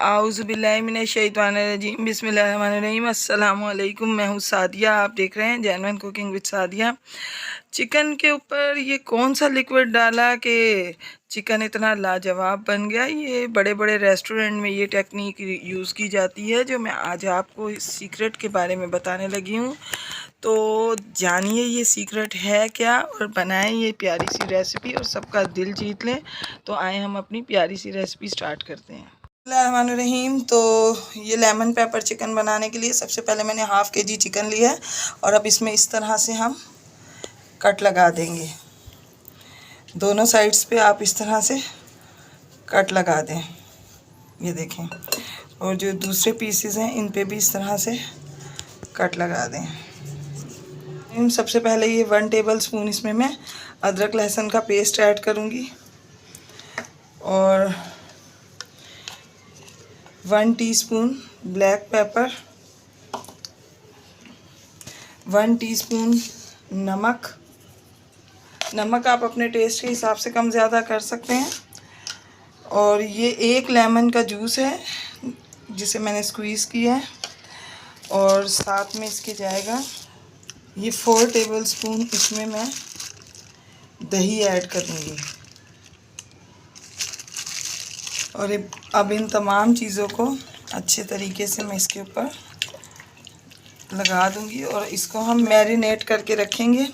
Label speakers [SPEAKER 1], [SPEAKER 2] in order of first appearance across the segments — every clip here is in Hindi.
[SPEAKER 1] आउज़ुबिल्लाहि मिनश्शैतानिर्रजीम बिस्मिल्लाहिर्रहमानिर्रहीम। अस्सलामु अलैकुम। मैं हूँ सादिया, आप देख रहे हैं genuine cooking with Sadia. Chicken के ऊपर ये कौन सा लिक्विड डाला कि चिकन इतना लाजवाब बन गया। ये बड़े बड़े रेस्टोरेंट में ये टेक्निक यूज़ की जाती है, जो मैं आज आपको इस सीक्रेट के बारे में बताने लगी हूँ। तो जानिए ये सीक्रेट है क्या और बनाएं ये प्यारी सी रेसिपी और सबका दिल जीत लें। तो आए हम अपनी प्यारी सी रेसिपी स्टार्ट करते हैं। बिस्मिल्लाहिर्रहमानिर्रहीम। तो ये लेमन पेपर चिकन बनाने के लिए सबसे पहले मैंने हाफ़ केजी चिकन लिया है और अब इसमें इस तरह से हम कट लगा देंगे। दोनों साइड्स पे आप इस तरह से कट लगा दें, ये देखें। और जो दूसरे पीसेस हैं इन पे भी इस तरह से कट लगा दें। सबसे पहले ये 1 टेबल स्पून इसमें मैं अदरक लहसुन का पेस्ट ऐड करूँगी और 1 टीस्पून ब्लैक पेपर, 1 टीस्पून नमक आप अपने टेस्ट के हिसाब से कम ज़्यादा कर सकते हैं। और ये 1 लेमन का जूस है जिसे मैंने स्क्वीज़ किया है और साथ में इसके जाएगा ये 4 टेबल स्पून इसमें मैं दही ऐड करूँगी। और अब इन तमाम चीज़ों को अच्छे तरीके से मैं इसके ऊपर लगा दूँगी और इसको हम मैरिनेट करके रखेंगे।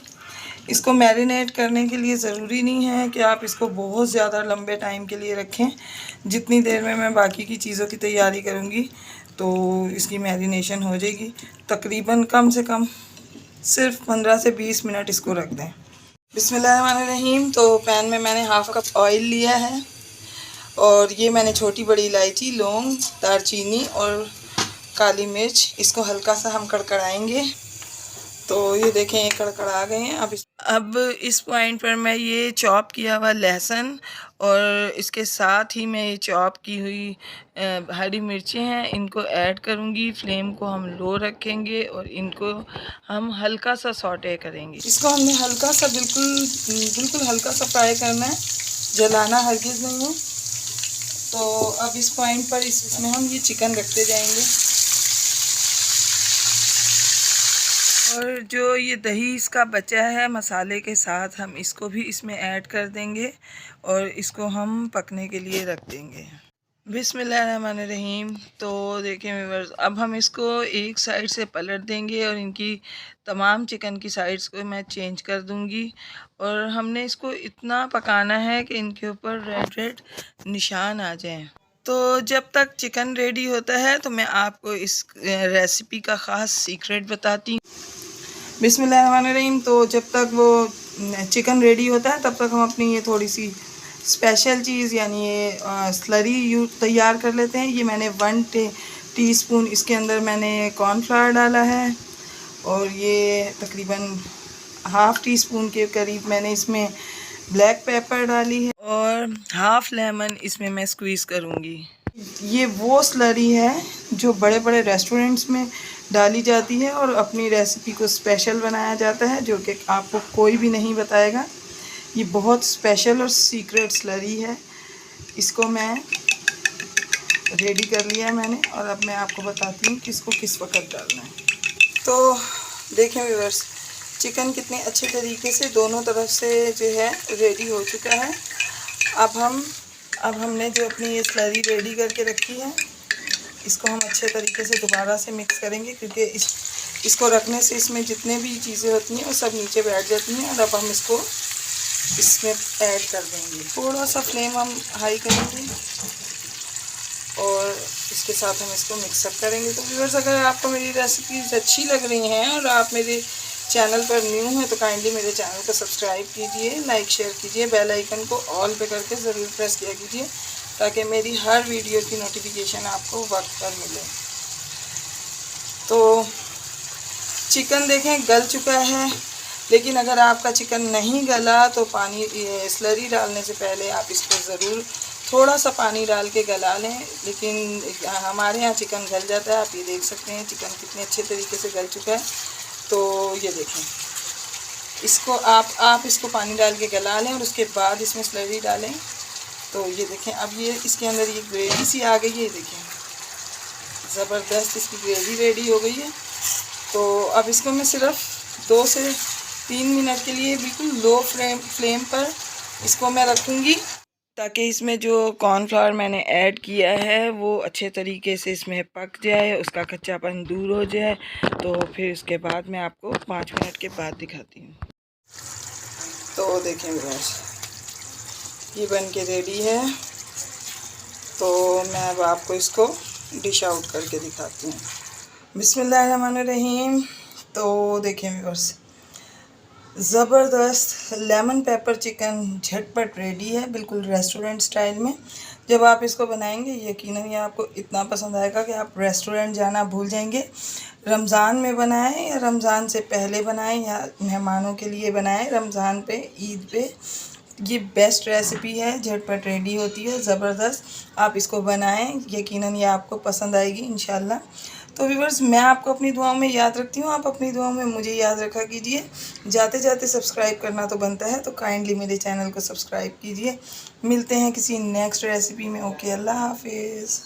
[SPEAKER 1] इसको मैरिनेट करने के लिए ज़रूरी नहीं है कि आप इसको बहुत ज़्यादा लंबे टाइम के लिए रखें। जितनी देर में मैं बाकी की चीज़ों की तैयारी करूँगी तो इसकी मैरिनेशन हो जाएगी। तकरीबन कम से कम सिर्फ 15 से 20 मिनट इसको रख दें। बिस्मिल्लाहिर्रहमानिर्रहीम। तो पैन में मैंने हाफ़ कप ऑयल लिया है और ये मैंने छोटी बड़ी इलायची, लौंग, दालचीनी और काली मिर्च, इसको हल्का सा हम कड़कड़ाएंगे। तो ये देखें ये कड़कड़ा गए हैं। अब इस पॉइंट पर मैं ये चॉप किया हुआ लहसुन और इसके साथ ही मैं ये चॉप की हुई हरी मिर्चें हैं इनको ऐड करूँगी। फ्लेम को हम लो रखेंगे और इनको हम हल्का सा सौटे करेंगे। इसको हमने हल्का सा बिल्कुल हल्का सा फ्राई करना है, जलाना हरगिज़ नहीं है। तो अब इस पॉइंट पर इसमें हम ये चिकन रखते जाएंगे और जो ये दही इसका बचा है मसाले के साथ हम इसको भी इसमें ऐड कर देंगे और इसको हम पकने के लिए रख देंगे। बिस्मिल्लाहिर्रहमानिर्रहीम। तो देखिए व्यूअर्स, अब हम इसको एक साइड से पलट देंगे और इनकी तमाम चिकन की साइड्स को मैं चेंज कर दूंगी और हमने इसको इतना पकाना है कि इनके ऊपर रेड निशान आ जाएं। तो जब तक चिकन रेडी होता है तो मैं आपको इस रेसिपी का ख़ास सीक्रेट बताती हूँ। बिस्मिल्लाहिर्रहमानिर्रहीम। तो जब तक वो चिकन रेडी होता है तब तक हम अपनी ये थोड़ी सी स्पेशल चीज़ यानी ये स्लरी तैयार कर लेते हैं। ये मैंने 1 टीस्पून इसके अंदर मैंने कॉर्नफ्लावर डाला है और ये तकरीबन हाफ़ टी स्पून के करीब मैंने इसमें ब्लैक पेपर डाली है और हाफ़ लेमन इसमें मैं स्क्वीज़ करूँगी। ये वो स्लरी है जो बड़े बड़े रेस्टोरेंट्स में डाली जाती है और अपनी रेसिपी को स्पेशल बनाया जाता है, जो कि आपको कोई भी नहीं बताएगा। ये बहुत स्पेशल और सीक्रेट स्लरी है। इसको मैं रेडी कर लिया है मैंने और अब मैं आपको बताती हूँ कि इसको किस वक्त डालना है। तो देखें व्यूअर्स, चिकन कितने अच्छे तरीके से दोनों तरफ से जो है रेडी हो चुका है। अब हमने जो अपनी ये स्लरी रेडी करके रखी है इसको हम अच्छे तरीके से दोबारा से मिक्स करेंगे, क्योंकि इसको रखने से इसमें जितने भी चीज़ें होती हैं वो सब नीचे बैठ जाती हैं। और अब हम इसको इसमें ऐड कर देंगे। थोड़ा सा फ्लेम हम हाई करेंगे और इसके साथ हम इसको मिक्सअप करेंगे। तो व्यूअर्स, अगर आपको मेरी रेसिपीज़ अच्छी लग रही हैं और आप मेरे चैनल पर न्यू हैं तो काइंडली मेरे चैनल को सब्सक्राइब कीजिए, लाइक शेयर कीजिए, बेल आइकन को ऑल पे करके ज़रूर प्रेस किया कीजिए ताकि मेरी हर वीडियो की नोटिफिकेशन आपको वक्त पर मिले। तो चिकन देखें गल चुका है, लेकिन अगर आपका चिकन नहीं गला तो पानी स्लरी डालने से पहले आप इसको ज़रूर थोड़ा सा पानी डाल के गला लें। लेकिन हमारे यहाँ चिकन गल जाता है। आप ये देख सकते हैं चिकन कितने अच्छे तरीके से गल चुका है। तो ये देखें, इसको आप इसको पानी डाल के गला लें और उसके बाद इसमें स्लरी डालें। तो ये देखें अब ये इसके अंदर ये ग्रेवी सी आ गई है। ये देखें ज़बरदस्त इसकी ग्रेवी रेडी हो गई है। तो अब इसको मैं सिर्फ 2 से 3 मिनट के लिए बिल्कुल लो फ्लेम पर इसको मैं रखूँगी, ताकि इसमें जो कॉर्नफ्लावर मैंने ऐड किया है वो अच्छे तरीके से इसमें पक जाए, उसका कच्चापन दूर हो जाए। तो फिर उसके बाद मैं आपको 5 मिनट के बाद दिखाती हूँ। तो देखें व्यूअर्स, ये बन के रेडी है। तो मैं अब आपको इसको डिश आउट करके दिखाती हूँ। बिस्मिल्लाहिर्रहमानिर्रहीम। तो देखें व्यूअर्स, ज़बरदस्त लेमन पेपर चिकन झटपट रेडी है, बिल्कुल रेस्टोरेंट स्टाइल में। जब आप इसको बनाएंगे यकीनन ये आपको इतना पसंद आएगा कि आप रेस्टोरेंट जाना भूल जाएंगे। रमज़ान में बनाएं या रमज़ान से पहले बनाएं या मेहमानों के लिए बनाएं, रमज़ान पे, ईद पे, ये बेस्ट रेसिपी है, झटपट रेडी होती है, ज़बरदस्त। आप इसको बनाएं, यकीनन ये आपको पसंद आएगी इंशाल्लाह। तो व्यूअर्स, मैं आपको अपनी दुआओं में याद रखती हूँ, आप अपनी दुआओं में मुझे याद रखा कीजिए। जाते जाते सब्सक्राइब करना तो बनता है, तो काइंडली मेरे चैनल को सब्सक्राइब कीजिए। मिलते हैं किसी नेक्स्ट रेसिपी में। ओके, अल्लाह हाफिज़।